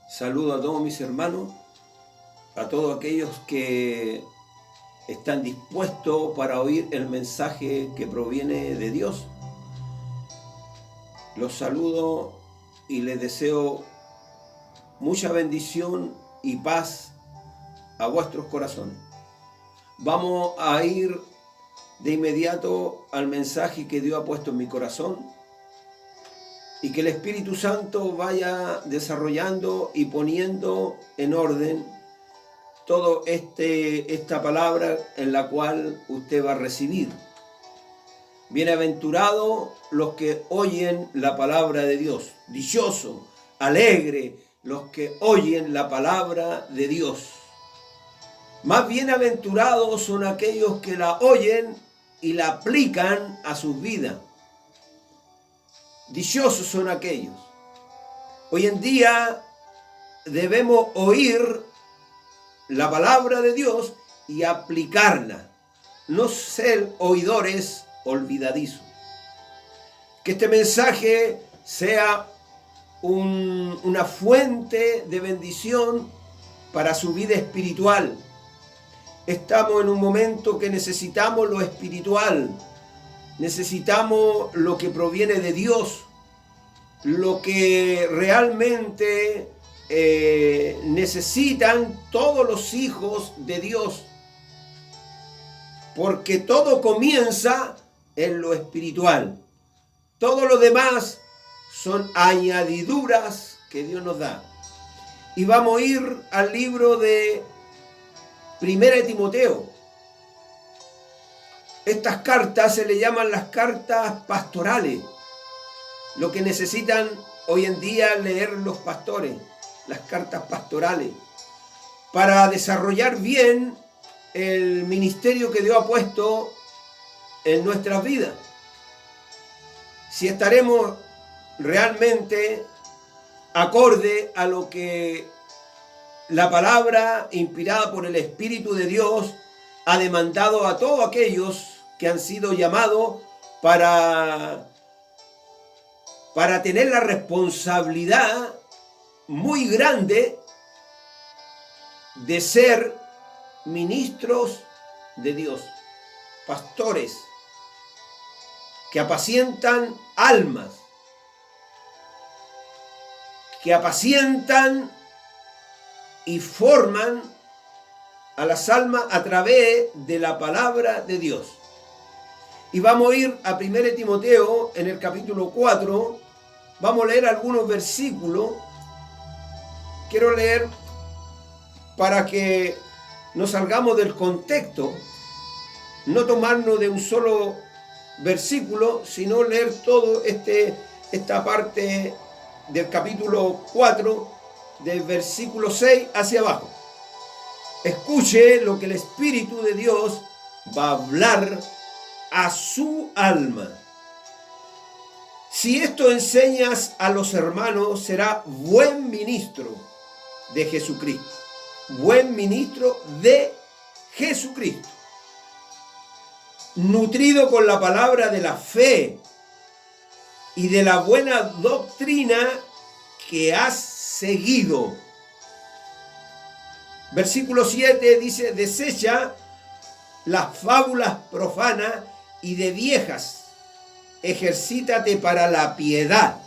Saludo a todos mis hermanos, a todos aquellos que están dispuestos para oír el mensaje que proviene de Dios. Los saludo y les deseo mucha bendición y paz a vuestros corazones. Vamos a ir de inmediato al mensaje que Dios ha puesto en mi corazón y que el Espíritu Santo vaya desarrollando y poniendo en orden todo esta palabra en la cual usted va a recibir. Bienaventurados los que oyen la palabra de Dios. Dichoso, alegre los que oyen la palabra de Dios. Más bienaventurados son aquellos que la oyen y la aplican a sus vidas. Dichosos son aquellos. Hoy en día debemos oír la palabra de Dios y aplicarla. No ser oidores olvidadizos. Que este mensaje sea una fuente de bendición para su vida espiritual. Estamos en un momento que necesitamos lo espiritual. Necesitamos lo que proviene de Dios, lo que realmente necesitan todos los hijos de Dios, porque todo comienza en lo espiritual. Todo lo demás son añadiduras que Dios nos da. Y vamos a ir al libro de Primera de Timoteo. Estas cartas se le llaman las cartas pastorales, lo que necesitan hoy en día leer los pastores, las cartas pastorales, para desarrollar bien el ministerio que Dios ha puesto en nuestras vidas. Si estaremos realmente acorde a lo que la palabra inspirada por el Espíritu de Dios ha demandado a todos aquellos que han sido llamados para tener la responsabilidad muy grande de ser ministros de Dios, pastores que apacientan almas, que apacientan y forman a las almas a través de la palabra de Dios. Y vamos a ir a 1 Timoteo en el capítulo 4. Vamos a leer algunos versículos. Quiero leer para que nos salgamos del contexto, no tomarnos de un solo versículo, sino leer todo esta parte del capítulo 4, del versículo 6 hacia abajo. Escuche lo que el Espíritu de Dios va a hablar a su alma. Si esto enseñas a los hermanos, será buen ministro de Jesucristo. Buen ministro de Jesucristo. Nutrido con la palabra de la fe y de la buena doctrina que has seguido. Versículo 7 dice: desecha las fábulas profanas y de viejas, ejercítate para la piedad.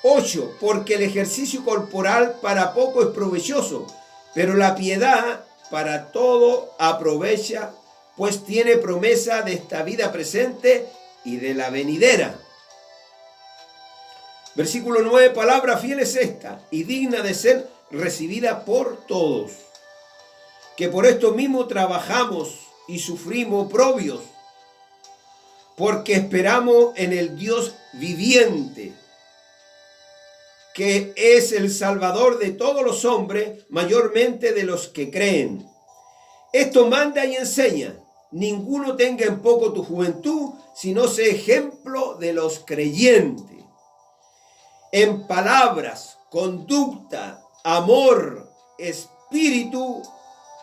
8. Porque el ejercicio corporal para poco es provechoso, pero la piedad para todo aprovecha, pues tiene promesa de esta vida presente y de la venidera. Versículo 9. Palabra fiel es esta y digna de ser recibida por todos, que por esto mismo trabajamos y sufrimos oprobios, porque esperamos en el Dios viviente, que es el Salvador de todos los hombres, mayormente de los que creen. Esto manda y enseña: ninguno tenga en poco tu juventud, sino sé ejemplo de los creyentes, en palabras, conducta, amor, espíritu,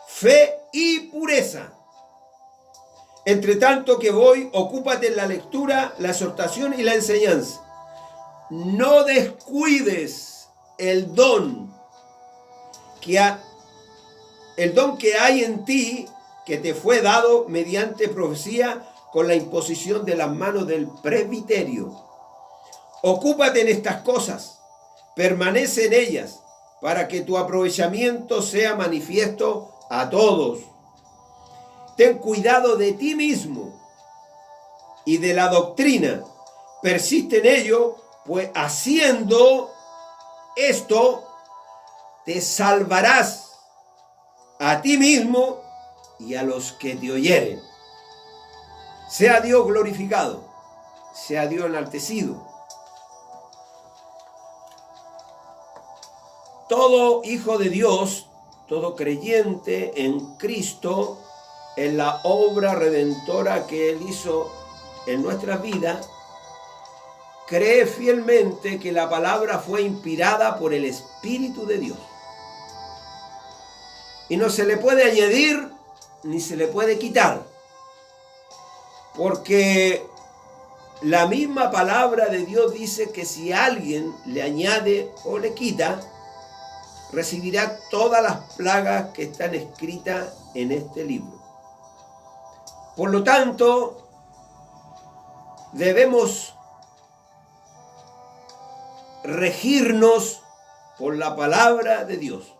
fe y pureza. Entre tanto que voy, ocúpate en la lectura, la exhortación y la enseñanza. no descuides el don que hay en ti, que te fue dado mediante profecía con la imposición de las manos del presbiterio. Ocúpate en estas cosas, permanece en ellas, para que tu aprovechamiento sea manifiesto a todos. Ten cuidado de ti mismo y de la doctrina. Persiste en ello, pues haciendo esto te salvarás a ti mismo y a los que te oyeren. Sea Dios glorificado, sea Dios enaltecido. Todo hijo de Dios, todo creyente en Cristo, en la obra redentora que Él hizo en nuestra vida, cree fielmente que la palabra fue inspirada por el Espíritu de Dios. Y no se le puede añadir ni se le puede quitar, porque la misma palabra de Dios dice que si alguien le añade o le quita, recibirá todas las plagas que están escritas en este libro. Por lo tanto, debemos regirnos por la palabra de Dios.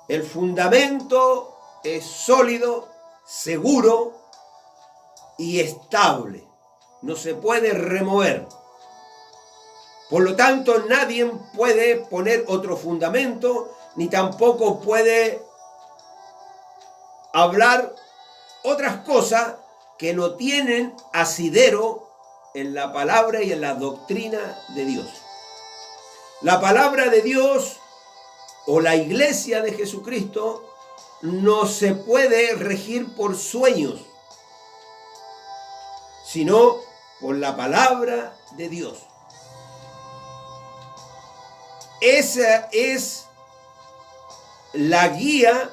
El fundamento es sólido, seguro y estable. No se puede remover. Por lo tanto, nadie puede poner otro fundamento, ni tampoco puede hablar otras cosas que no tienen asidero en la palabra y en la doctrina de Dios. La palabra de Dios o la iglesia de Jesucristo no se puede regir por sueños, sino por la palabra de Dios. Esa es la guía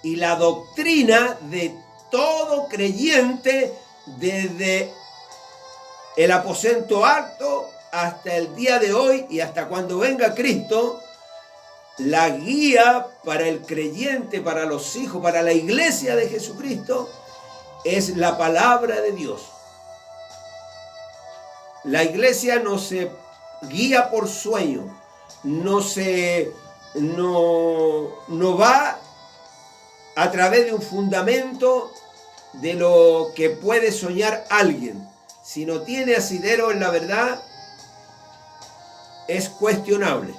y la doctrina de todo creyente desde el aposento alto hasta el día de hoy y hasta cuando venga Cristo. La guía para el creyente, para los hijos, para la iglesia de Jesucristo es la palabra de Dios. La iglesia no se guía por sueño, no va a través de un fundamento de lo que puede soñar alguien. Si no tiene asidero en la verdad, es cuestionable.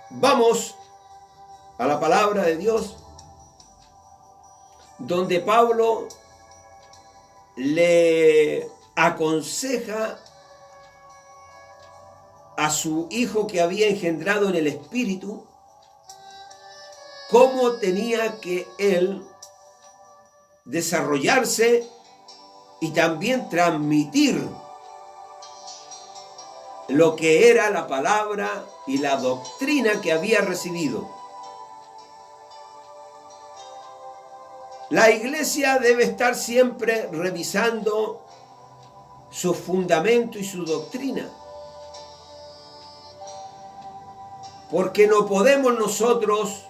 Vamos a la palabra de Dios, donde Pablo le aconseja a su hijo que había engendrado en el Espíritu cómo tenía que él desarrollarse y también transmitir lo que era la palabra y la doctrina que había recibido. La iglesia debe estar siempre revisando su fundamento y su doctrina, porque no podemos nosotros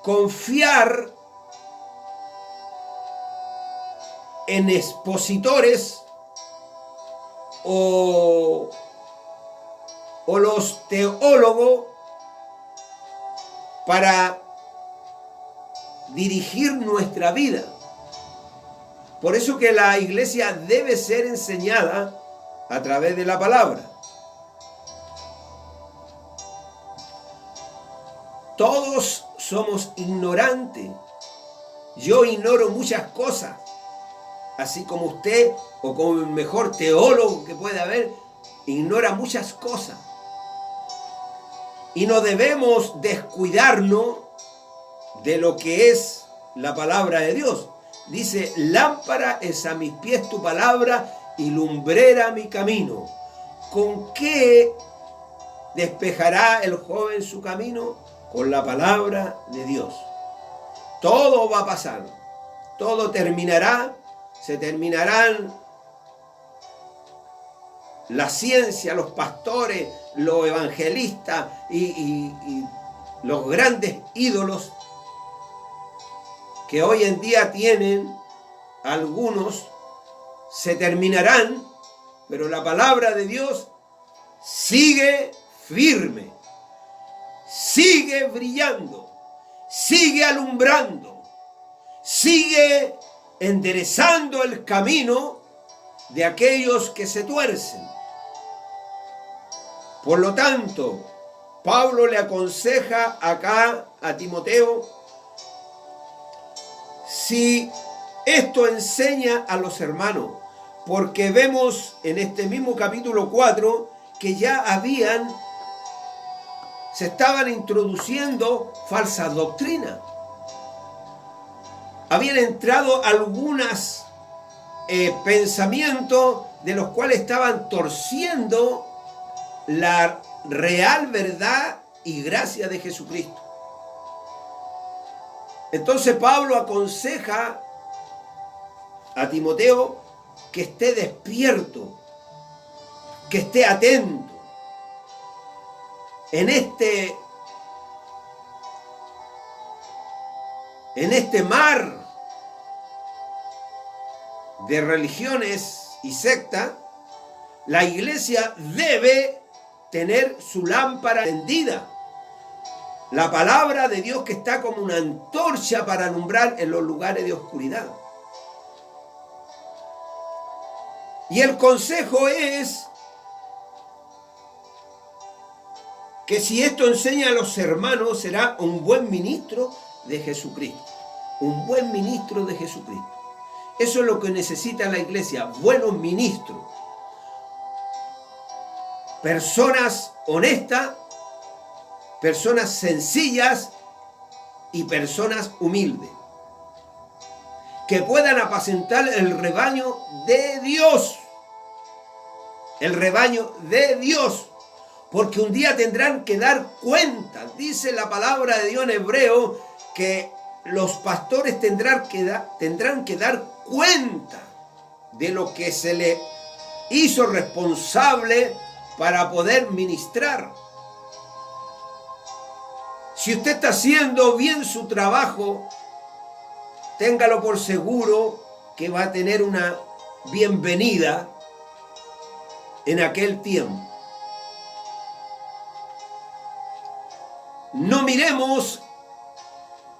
confiar en expositores o los teólogos para dirigir nuestra vida. Por eso que la iglesia debe ser enseñada a través de la palabra. Todos somos ignorantes. Yo ignoro muchas cosas, así como usted o como el mejor teólogo que puede haber, ignora muchas cosas. Y no debemos descuidarnos de lo que es la palabra de Dios. Dice, lámpara es a mis pies tu palabra y lumbrera mi camino. ¿Con qué despejará el joven su camino? Con la palabra de Dios. Todo va a pasar, todo terminará, se terminarán la ciencia, los pastores, los evangelistas y los grandes ídolos que hoy en día tienen algunos, se terminarán, pero la palabra de Dios sigue firme, sigue brillando, sigue alumbrando, sigue enderezando el camino de aquellos que se tuercen. Por lo tanto, Pablo le aconseja acá a Timoteo, si esto enseña a los hermanos, porque vemos en este mismo capítulo 4 que ya se estaban introduciendo falsas doctrinas. Habían entrado algunos pensamientos de los cuales estaban torciendo la real verdad y gracia de Jesucristo. Entonces Pablo aconseja a Timoteo que esté despierto, que esté atento en este mar de religiones y sectas. La iglesia debe tener su lámpara encendida. La palabra de Dios que está como una antorcha para alumbrar en los lugares de oscuridad. Y el consejo es que si esto enseña a los hermanos, será un buen ministro de Jesucristo. Un buen ministro de Jesucristo. Eso es lo que necesita la iglesia, buenos ministros. Personas honestas, personas sencillas y personas humildes. Que puedan apacentar el rebaño de Dios. El rebaño de Dios. Porque un día tendrán que dar cuenta. Dice la palabra de Dios en hebreo que los pastores tendrán que dar cuenta de lo que se le hizo responsable para poder ministrar. Si usted está haciendo bien su trabajo, téngalo por seguro que va a tener una bienvenida en aquel tiempo. No miremos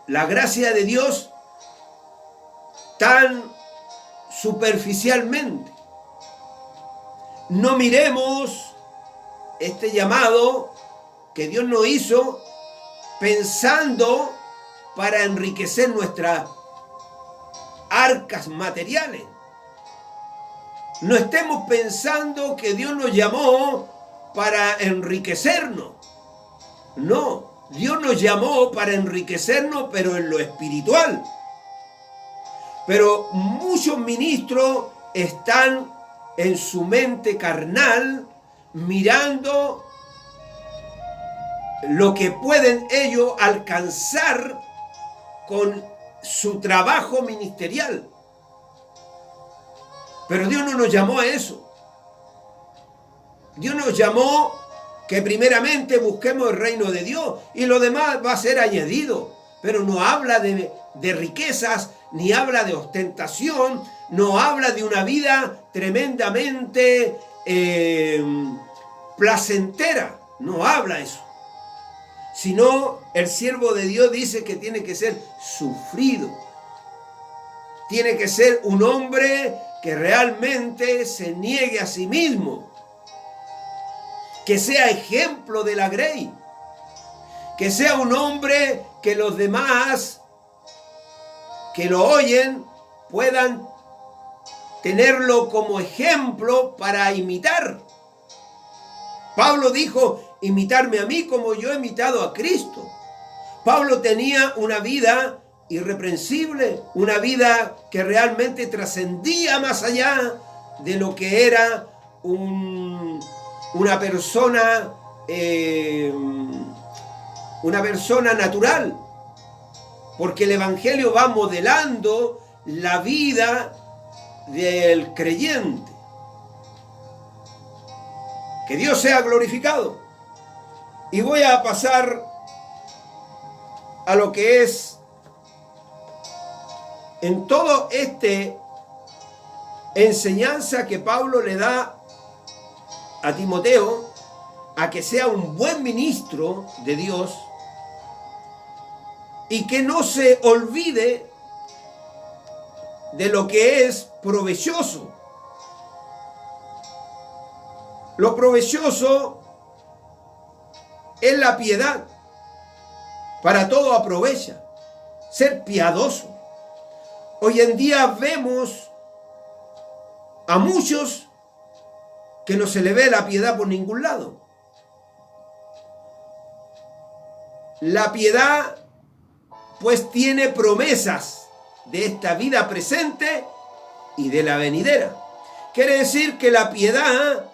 la gracia de Dios tan superficialmente. No miremos este llamado que Dios nos hizo pensando para enriquecer nuestras arcas materiales. No estemos pensando que Dios nos llamó para enriquecernos. No, Dios nos llamó para enriquecernos, pero en lo espiritual. Pero muchos ministros están en su mente carnal mirando lo que pueden ellos alcanzar con su trabajo ministerial. Pero Dios no nos llamó a eso. Dios nos llamó que primeramente busquemos el reino de Dios y lo demás va a ser añadido. Pero no habla de riquezas, ni habla de ostentación, no habla de una vida tremendamente placentera. No habla eso. Sino el siervo de Dios dice que tiene que ser sufrido. Tiene que ser un hombre que realmente se niegue a sí mismo. Que sea ejemplo de la grey. Que sea un hombre que los demás que lo oyen puedan tenerlo como ejemplo para imitar. Pablo dijo, imitarme a mí como yo he imitado a Cristo. Pablo tenía una vida irreprensible, una vida que realmente trascendía más allá de lo que era una persona natural, porque el Evangelio va modelando la vida del creyente. Que Dios sea glorificado. Y voy a pasar a lo que es en todo enseñanza que Pablo le da a Timoteo a que sea un buen ministro de Dios y que no se olvide de lo que es provechoso. Lo provechoso es la piedad. Para todo aprovecha. Ser piadoso. Hoy en día vemos a muchos que no se le ve la piedad por ningún lado. La piedad pues tiene promesas de esta vida presente y de la venidera. Quiere decir que la piedad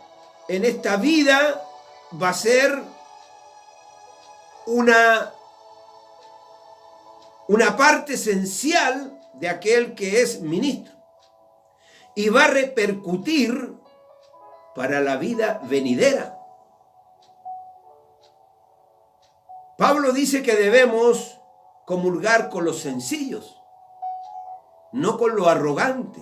en esta vida va a ser una parte esencial de aquel que es ministro y va a repercutir para la vida venidera. Pablo dice que debemos comulgar con los sencillos, no con lo arrogante,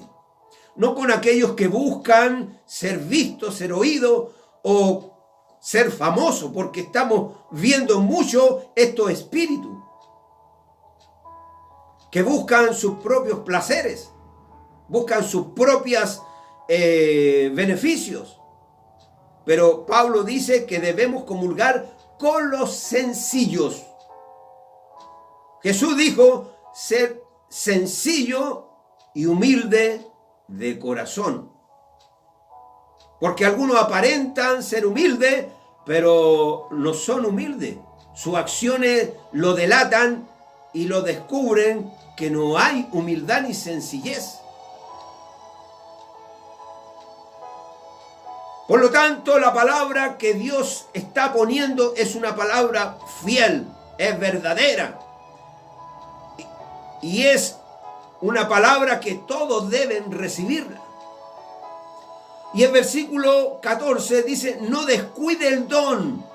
no con aquellos que buscan ser vistos, ser oídos o ser famosos, porque estamos viendo mucho estos espíritus que buscan sus propios placeres, buscan sus propios beneficios. Pero Pablo dice que debemos comulgar con los sencillos. Jesús dijo ser sencillo y humilde de corazón. Porque algunos aparentan ser humildes, pero no son humildes. Sus acciones lo delatan y lo descubren que no hay humildad ni sencillez. Por lo tanto, la palabra que Dios está poniendo es una palabra fiel, es verdadera. Y es una palabra que todos deben recibirla. Y el versículo 14 dice, no descuide el don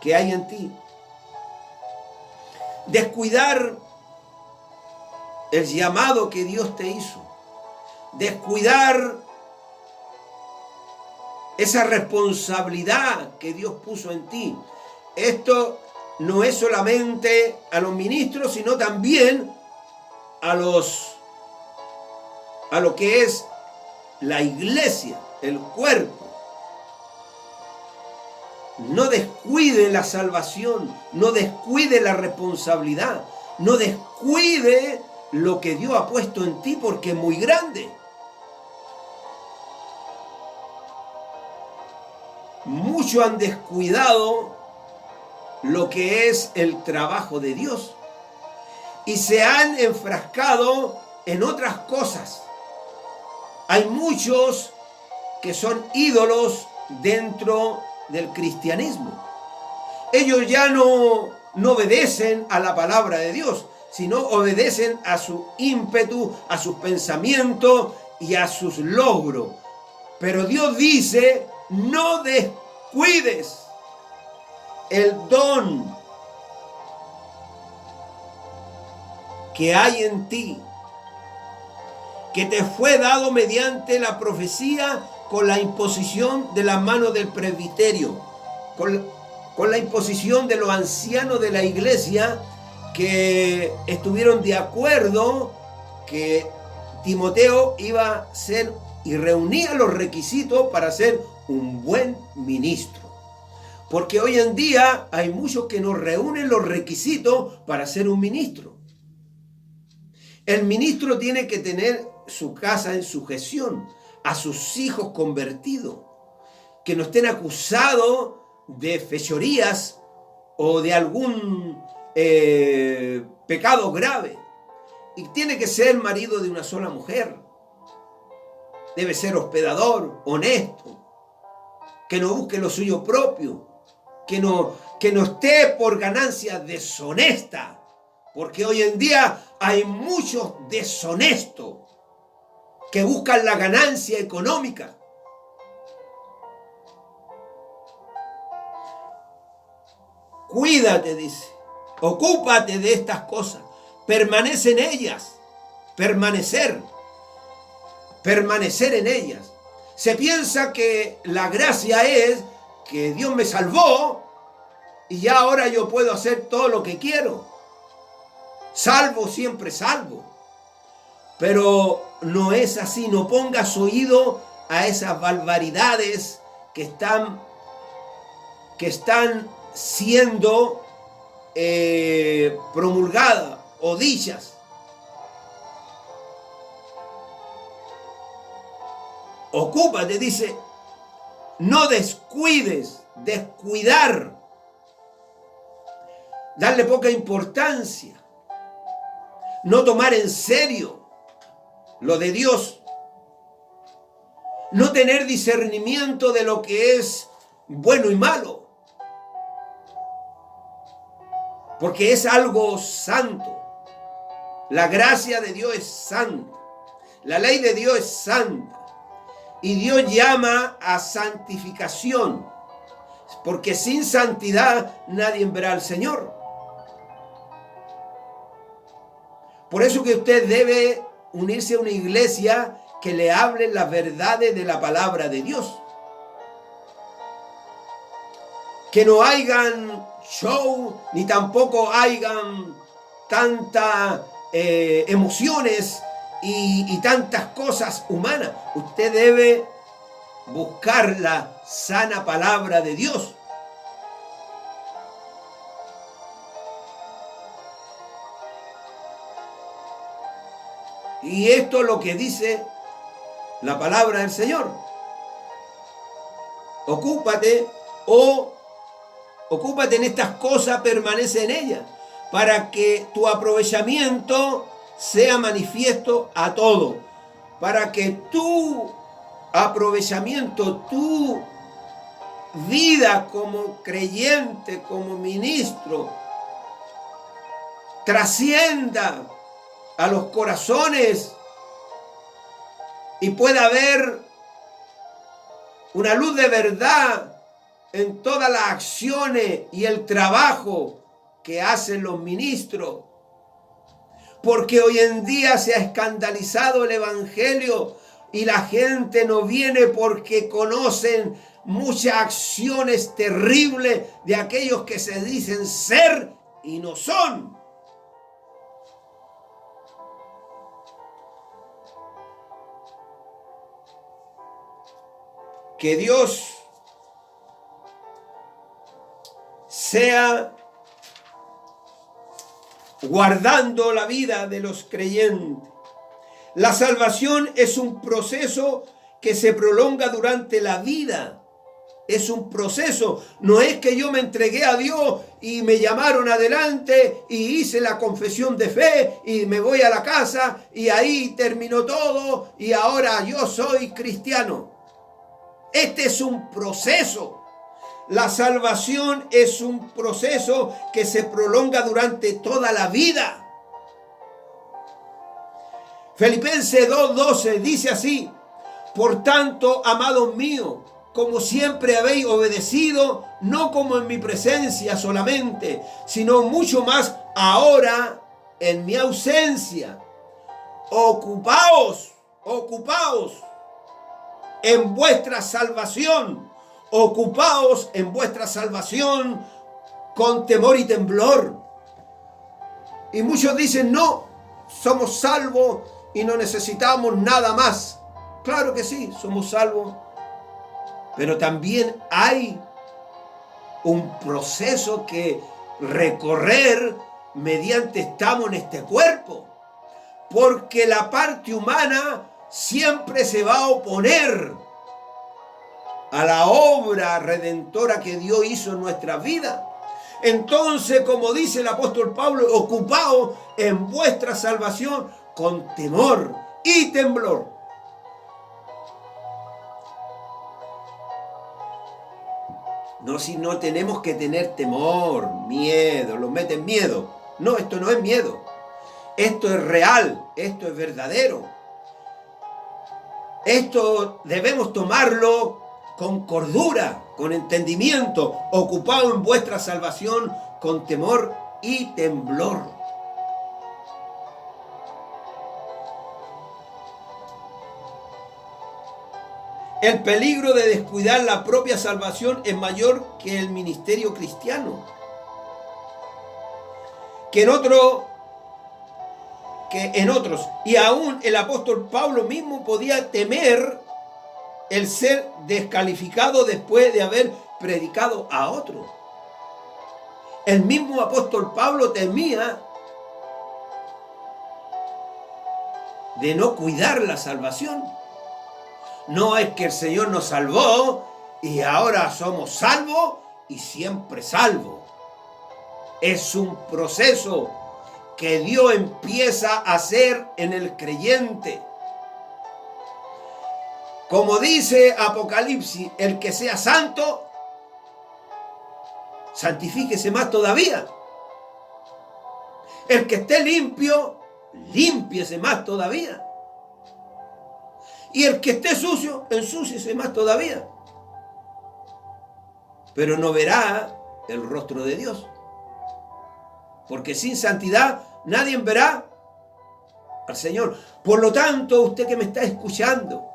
que hay en ti. Descuidar el llamado que Dios te hizo. Descuidar esa responsabilidad que Dios puso en ti. Esto no es solamente a los ministros, sino también a lo que es la iglesia, el cuerpo. No descuide la salvación, no descuide la responsabilidad, no descuide lo que Dios ha puesto en ti porque es muy grande. Muchos han descuidado lo que es el trabajo de Dios y se han enfrascado en otras cosas. Hay muchos que son ídolos dentro del cristianismo. Ellos ya no obedecen a la palabra de Dios, sino obedecen a su ímpetu, a sus pensamientos y a sus logros. Pero Dios dice, no descuides el don que hay en ti, que te fue dado mediante la profecía con la imposición de la mano del presbiterio, con la imposición de los ancianos de la iglesia que estuvieron de acuerdo que Timoteo iba a ser y reunía los requisitos para ser un buen ministro. Porque hoy en día hay muchos que no reúnen los requisitos para ser un ministro. El ministro tiene que tener su casa en sujeción, a sus hijos convertidos, que no estén acusados de fechorías o de algún pecado grave. Y tiene que ser marido de una sola mujer. Debe ser hospedador, honesto, que no busque lo suyo propio, que no esté por ganancia deshonesta, porque hoy en día hay muchos deshonestos que buscan la ganancia económica. Cuídate, dice. Ocúpate de estas cosas. Permanece en ellas. Permanecer en ellas. Se piensa que la gracia es que Dios me salvó y ya ahora yo puedo hacer todo lo que quiero. Salvo, siempre salvo. Pero no es así. No pongas oído a esas barbaridades que están siendo promulgadas o dichas. Ocúpate, dice, no descuides, descuidar, darle poca importancia, no tomar en serio lo de Dios, no tener discernimiento de lo que es bueno y malo, porque es algo santo. La gracia de Dios es santa, la ley de Dios es santa. Y Dios llama a santificación, porque sin santidad nadie verá al Señor. Por eso que usted debe unirse a una iglesia que le hable las verdades de la palabra de Dios. Que no hayan show, ni tampoco hayan tantas emociones y tantas cosas humanas. Usted debe buscar la sana palabra de Dios. Y esto es lo que dice la palabra del Señor. Ocúpate en estas cosas, permanece en ellas, para que tu aprovechamiento sea manifiesto a todo, para que tu aprovechamiento, tu vida como creyente, como ministro, trascienda a los corazones y pueda haber una luz de verdad en todas las acciones y el trabajo que hacen los ministros. Porque hoy en día se ha escandalizado el evangelio y la gente no viene porque conocen muchas acciones terribles de aquellos que se dicen ser y no son. Que Dios sea guardando la vida de los creyentes. La salvación es un proceso que se prolonga durante la vida. Es un proceso. No es que yo me entregué a Dios y me llamaron adelante y hice la confesión de fe y me voy a la casa y ahí terminó todo y ahora yo soy cristiano. Este es un proceso. La salvación es un proceso que se prolonga durante toda la vida. Filipenses 2:12 dice así: por tanto, amados míos, como siempre habéis obedecido, no como en mi presencia solamente, sino mucho más ahora en mi ausencia. Ocupaos en vuestra salvación. Ocupaos en vuestra salvación con temor y temblor. Y muchos dicen, no, somos salvos y no necesitamos nada más. Claro que sí, somos salvos. Pero también hay un proceso que recorrer mediante estamos en este cuerpo. Porque la parte humana siempre se va a oponer a la obra redentora que Dios hizo en nuestra vida. Entonces, como dice el apóstol Pablo, ocupaos en vuestra salvación con temor y temblor. No, si no tenemos que tener temor, miedo, los meten miedo. No, esto no es miedo. Esto es real, esto es verdadero. Esto debemos tomarlo con cordura, con entendimiento, ocupado en vuestra salvación con temor y temblor. El peligro de descuidar la propia salvación es mayor que el ministerio cristiano. Que en otros. Y aún el apóstol Pablo mismo podía temer el ser descalificado después de haber predicado a otro. El mismo apóstol Pablo temía de no cuidar la salvación. No es que el Señor nos salvó y ahora somos salvos y siempre salvos. Es un proceso que Dios empieza a hacer en el creyente. Como dice Apocalipsis, el que sea santo, santifíquese más todavía. El que esté limpio, límpiese más todavía. Y el que esté sucio, ensúciese más todavía. Pero no verá el rostro de Dios. Porque sin santidad nadie verá al Señor. Por lo tanto, usted que me está escuchando,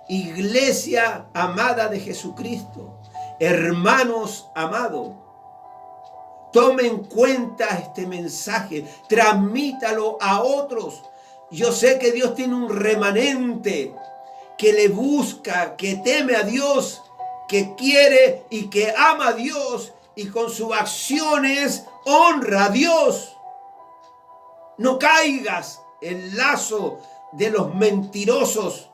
iglesia amada de Jesucristo, hermanos amados, tome en cuenta este mensaje, transmítalo a otros. Yo sé que Dios tiene un remanente que le busca, que teme a Dios, que quiere y que ama a Dios y con sus acciones honra a Dios. No caigas en el lazo de los mentirosos.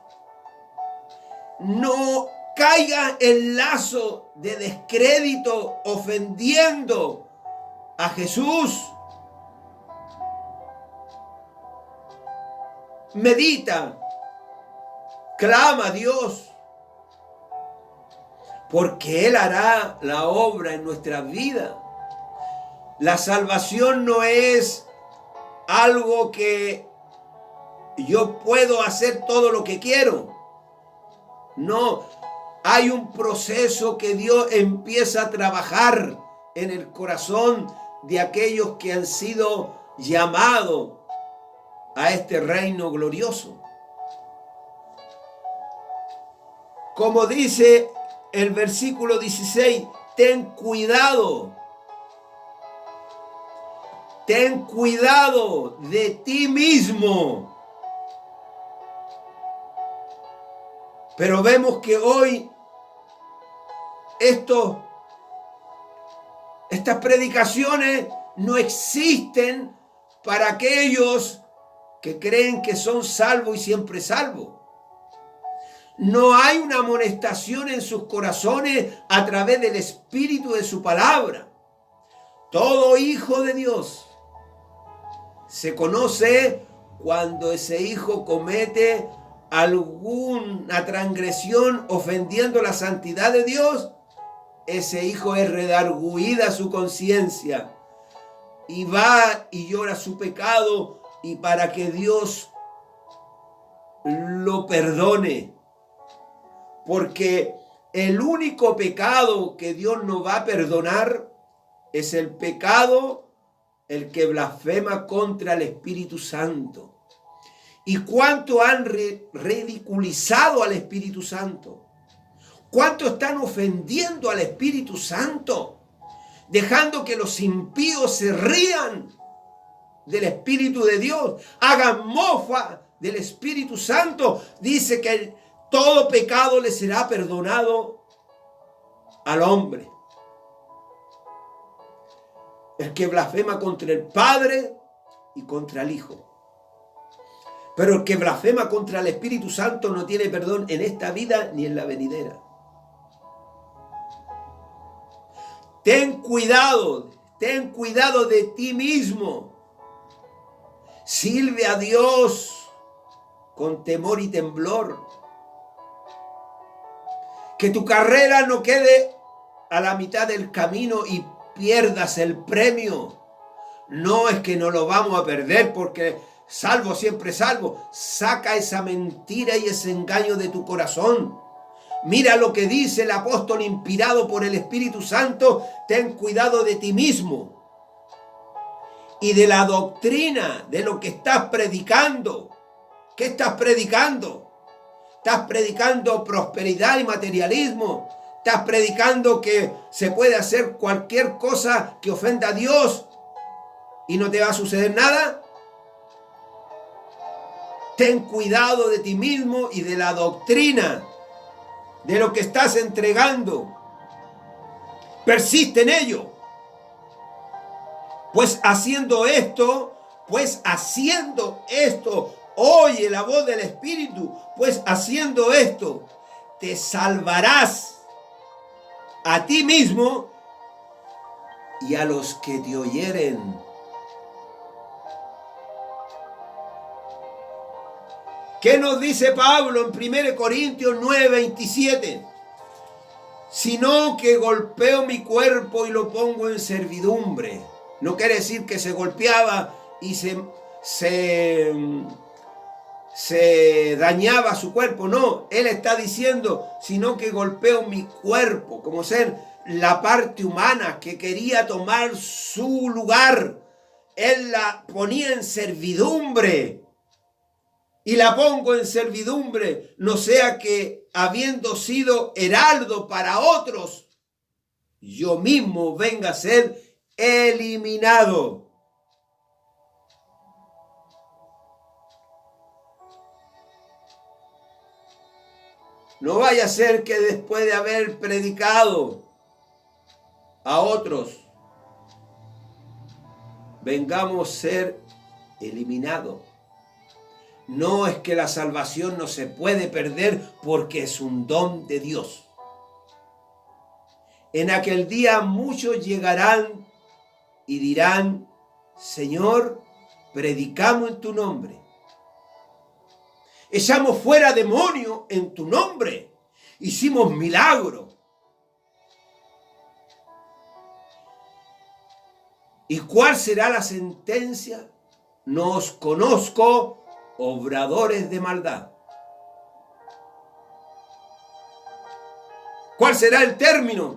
No caigas en el lazo de descrédito ofendiendo a Jesús. Medita. Clama a Dios, porque Él hará la obra en nuestra vida. La salvación no es algo que yo puedo hacer todo lo que quiero. No, hay un proceso que Dios empieza a trabajar en el corazón de aquellos que han sido llamados a este reino glorioso. Como dice el versículo 16, ten cuidado. Ten cuidado de ti mismo. Pero vemos que hoy estas predicaciones no existen para aquellos que creen que son salvos y siempre salvos. No hay una amonestación en sus corazones a través del espíritu de su palabra. Todo hijo de Dios se conoce cuando ese hijo comete alguna transgresión ofendiendo la santidad de Dios. Ese hijo es redarguida su conciencia y va y llora su pecado y para que Dios lo perdone. Porque el único pecado que Dios no va a perdonar es el pecado, el que blasfema contra el Espíritu Santo. ¿Y cuánto han ridiculizado al Espíritu Santo? ¿Cuánto están ofendiendo al Espíritu Santo? Dejando que los impíos se rían del Espíritu de Dios, hagan mofa del Espíritu Santo. Dice que todo pecado le será perdonado al hombre. El que blasfema contra el Padre y contra el Hijo. Pero el que blasfema contra el Espíritu Santo no tiene perdón en esta vida ni en la venidera. Ten cuidado de ti mismo. Sirve a Dios con temor y temblor. Que tu carrera no quede a la mitad del camino y pierdas el premio. No es que no lo vamos a perder porque salvo siempre salvo. Saca esa mentira y ese engaño de tu corazón. Mira lo que dice el apóstol inspirado por el Espíritu Santo. Ten cuidado de ti mismo y de la doctrina, de lo que estás predicando. ¿Qué estás predicando? ¿Estás predicando prosperidad y materialismo? ¿Estás predicando que se puede hacer cualquier cosa que ofenda a Dios y no te va a suceder nada? Ten cuidado de ti mismo y de la doctrina, de lo que estás entregando. Persiste en ello. Pues haciendo esto, oye la voz del Espíritu, pues haciendo esto, te salvarás a ti mismo y a los que te oyeren. ¿Qué nos dice Pablo en 1 Corintios 9:27? Sino que golpeo mi cuerpo y lo pongo en servidumbre. No quiere decir que se golpeaba y se dañaba su cuerpo. No, él está diciendo, sino que golpeo mi cuerpo, como ser la parte humana que quería tomar su lugar. Él la ponía en servidumbre. Y la pongo en servidumbre, no sea que, habiendo sido heraldo para otros, yo mismo venga a ser eliminado. No vaya a ser que después de haber predicado a otros, vengamos a ser eliminados. No es que la salvación no se puede perder porque es un don de Dios. En aquel día muchos llegarán y dirán, Señor, predicamos en tu nombre. Echamos fuera demonios en tu nombre. Hicimos milagros. ¿Y cuál será la sentencia? No os conozco, obradores de maldad. ¿Cuál será el término?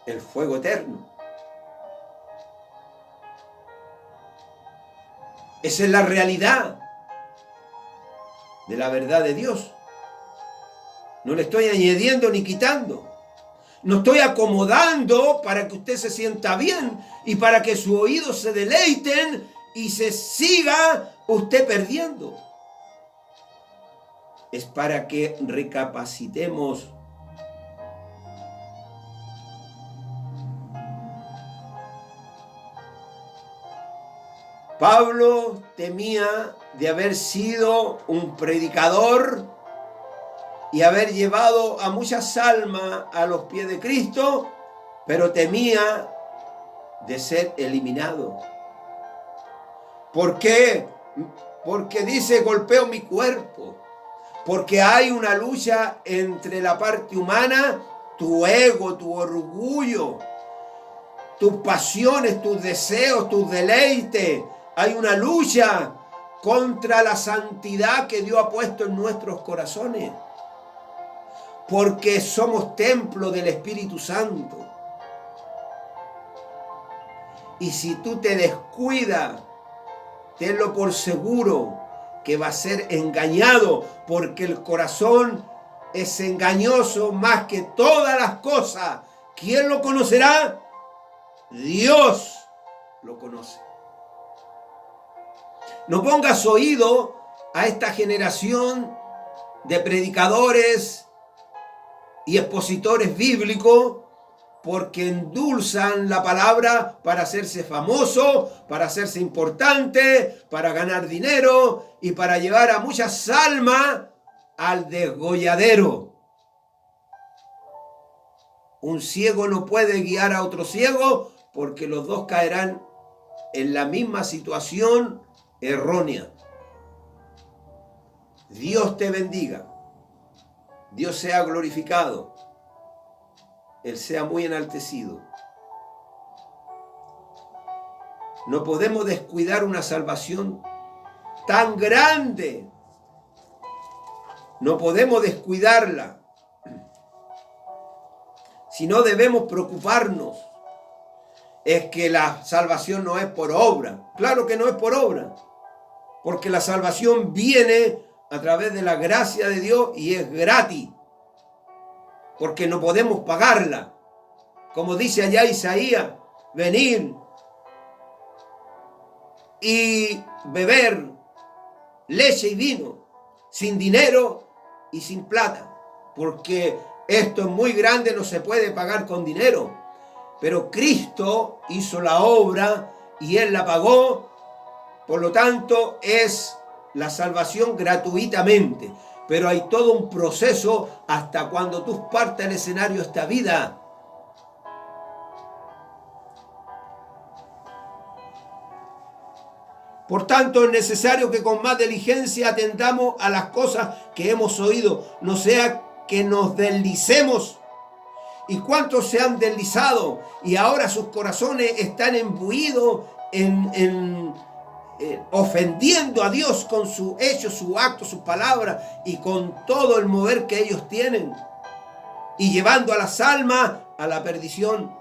El fuego eterno. Esa es la realidad de la verdad de Dios. No le estoy añadiendo ni quitando. No estoy acomodando para que usted se sienta bien y para que sus oídos se deleiten y se siga usted perdiendo. Es para que recapacitemos. Pablo temía de haber sido un predicador y haber llevado a muchas almas a los pies de Cristo, pero temía de ser eliminado. ¿Por qué? Porque dice, golpeo mi cuerpo. Porque hay una lucha entre la parte humana, tu ego, tu orgullo, tus pasiones, tus deseos, tus deleites. Hay una lucha contra la santidad que Dios ha puesto en nuestros corazones. Porque somos templo del Espíritu Santo. Y si tú te descuidas, tenlo por seguro que va a ser engañado, porque el corazón es engañoso más que todas las cosas. ¿Quién lo conocerá? Dios lo conoce. No pongas oído a esta generación de predicadores y expositores bíblicos, porque endulzan la palabra para hacerse famoso, para hacerse importante, para ganar dinero y para llevar a muchas almas al degolladero. Un ciego no puede guiar a otro ciego porque los dos caerán en la misma situación errónea. Dios te bendiga. Dios sea glorificado. Él sea muy enaltecido. No podemos descuidar una salvación tan grande No podemos descuidarla, sino debemos preocuparnos. Es que la salvación no es por obra. Claro que no es por obra, porque la salvación viene a través de la gracia de Dios y es gratis, porque no podemos pagarla. Como dice allá Isaías, venir y beber leche y vino, sin dinero y sin plata, porque esto es muy grande, no se puede pagar con dinero, pero Cristo hizo la obra y Él la pagó, por lo tanto es la salvación gratuitamente, pero hay todo un proceso hasta cuando tú partes al escenario esta vida. Por tanto, es necesario que con más diligencia atendamos a las cosas que hemos oído, no sea que nos deslicemos. ¿Y cuántos se han deslizado? Y ahora sus corazones están embuidos ofendiendo a Dios con sus hechos, sus actos, sus palabras y con todo el mover que ellos tienen. Y llevando a las almas a la perdición.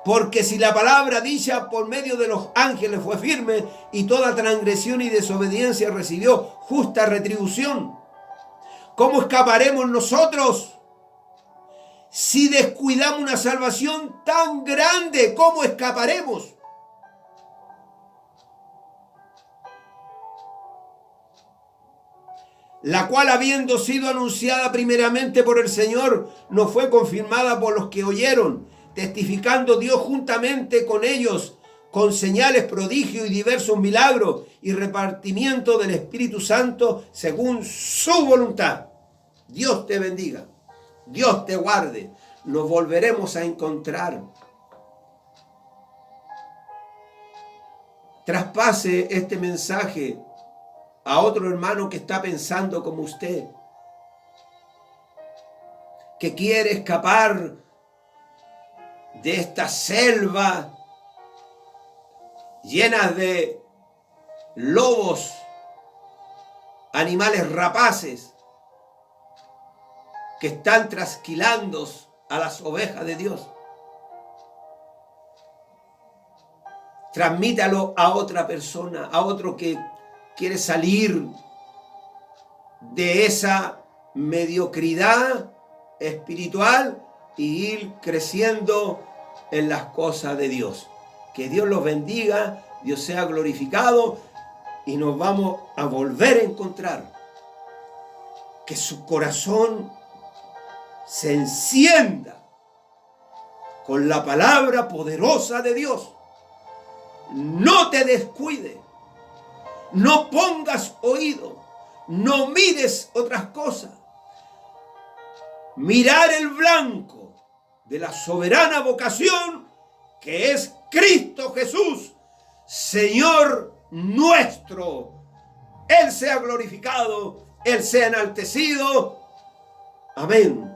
Porque si la palabra dicha por medio de los ángeles fue firme y toda transgresión y desobediencia recibió justa retribución, ¿cómo escaparemos nosotros? Si descuidamos una salvación tan grande, ¿cómo escaparemos? La cual, habiendo sido anunciada primeramente por el Señor, no fue confirmada por los que oyeron, testificando Dios juntamente con ellos, con señales, prodigios y diversos milagros y repartimiento del Espíritu Santo según su voluntad. Dios te bendiga, Dios te guarde, nos volveremos a encontrar. Traspase este mensaje a otro hermano que está pensando como usted, que quiere escapar de esta selva llena de lobos, animales rapaces que están trasquilando a las ovejas de Dios. Transmítalo a otra persona, a otro que quiere salir de esa mediocridad espiritual y ir creciendo en las cosas de Dios. Que Dios los bendiga, Dios sea glorificado y nos vamos a volver a encontrar. Que su corazón se encienda con la palabra poderosa de Dios. No te descuides, no pongas oído, no mires otras cosas. Mirar el blanco de la soberana vocación que es Cristo Jesús, Señor nuestro. Él sea glorificado, Él sea enaltecido. Amén.